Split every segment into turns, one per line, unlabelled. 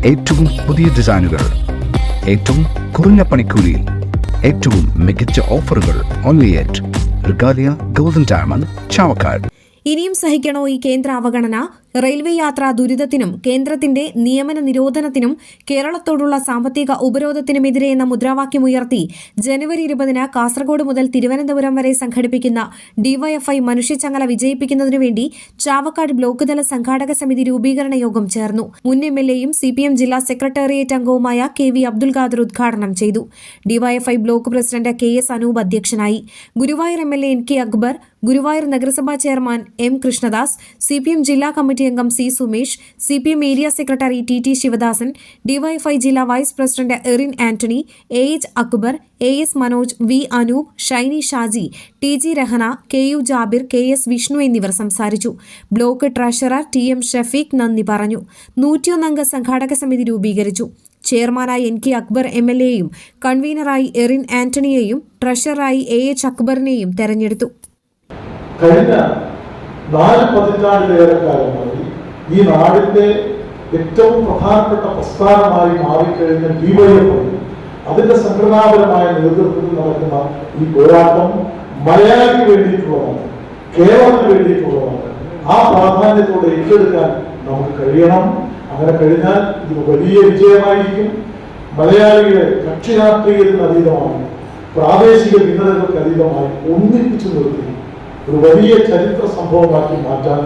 ഏറ്റവും പുതിയ ഡിസൈനുകൾ, ഏറ്റവും കുറഞ്ഞ പണിക്കൂലിയിൽ, ഏറ്റവും മികച്ച ഓഫറുകൾ. Only at Regalia golden diamond, Chavakkad.
ഇനിയും സഹിക്കണോ ഈ കേന്ദ്ര അവഗണന? റെയിൽവേ യാത്രാ ദുരിതത്തിനും കേന്ദ്രത്തിന്റെ നിയമന നിരോധനത്തിനും കേരളത്തോടുള്ള സാമ്പത്തിക ഉപരോധത്തിനുമെതിരെ എന്ന മുദ്രാവാക്യമുയർത്തി ജനുവരി 20 കാസർഗോഡ് മുതൽ തിരുവനന്തപുരം വരെ സംഘടിപ്പിക്കുന്ന ഡിവൈഎഫ്ഐ മനുഷ്യച്ചങ്ങല വിജയിപ്പിക്കുന്നതിനുവേണ്ടി ചാവക്കാട് ബ്ലോക്ക് തല സംഘാടക സമിതി രൂപീകരണ യോഗം ചേർന്നു. മുൻ എംഎൽഎയും സിപിഎം ജില്ലാ സെക്രട്ടേറിയറ്റ് അംഗവുമായ കെ.വി. അബ്ദുൽ ഖാദർ ഉദ്ഘാടനം ചെയ്തു. DYFI block president K S. Anoop അധ്യക്ഷനായി. Guruvayur MLA N K. അക്ബർ, ഗുരുവായൂർ നഗരസഭാ ചെയർമാൻ എം. കൃഷ്ണദാസ്, സിപിഎം ജില്ലാ കമ്മിറ്റി അംഗം C. Sumesh, CPM area secretary T. Sivadasan, DYFI ജില്ലാ vice president Erin Antony, A H. Akbar, A S. Manoj, V. Anoop, Shiny Shaji, T G. Rahana, K U. Jabir, K S. Vishnu എന്നിവർ സംസാരിച്ചു. Block treasurer TM. ഷഫീഖ് നന്ദി പറഞ്ഞു. 101 അംഗ സംഘാടക സമിതി രൂപീകരിച്ചു. ചെയർമാനായി എൻ.കെ. അക്ബർ എംഎൽഎയെയും കൺവീനറായി എറിൻ ആന്റണിയെയും ട്രഷററായി എ.എച്ച്. അക്ബറിനെയും തെരഞ്ഞെടുത്തു.
കഴിഞ്ഞ 4 പതിറ്റാണ്ടിലേറെ കാലമായി ഈ നാടിന്റെ ഏറ്റവും പ്രധാനപ്പെട്ട പ്രസ്ഥാനമായി മാറിക്കഴിഞ്ഞ ഡിവൈഎഫ്ഐ അതിന്റെ സംഘടനാപരമായ നേതൃത്വത്തിൽ നടക്കുന്ന ഈ പോരാട്ടം മലയാളിക്ക് വേണ്ടിയിട്ടുള്ളതാണ്, കേരളത്തിന് വേണ്ടിയിട്ടുള്ളതാണ്. ആ പ്രാധാന്യത്തോടെ ഏറ്റെടുക്കാൻ നമുക്ക് കഴിയണം. അങ്ങനെ കഴിഞ്ഞാൽ ഇത് വലിയ വിജയമായിരിക്കും. മലയാളികളെ കക്ഷി രാഷ്ട്രീയത്തിന് അതീതമായി, പ്രാദേശിക ഭിന്നതകൾക്ക് അതീതമായി ഒന്നിപ്പിച്ചു നിർത്തി ഒരു വലിയ ചരിത്ര സംഭവമാക്കി മാറ്റാൻ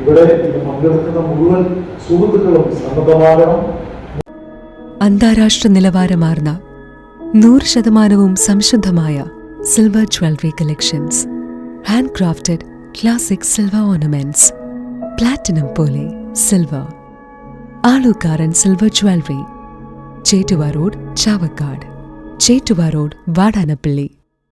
ഇവിടെ ഇത് പങ്കെടുക്കുന്ന മുഴുവൻ സുഹൃത്തുക്കളും സന്നദ്ധമാകണം.
അന്താരാഷ്ട്ര നിലവാരമാർന്ന 100% സംശുദ്ധമായ silver jewellery collections, hand crafted classic silver ornaments, platinum പോലെ silver, Alukkaran silver jewellery, Chettuva road, Chavakkad, Chettuva road, Vadanappally.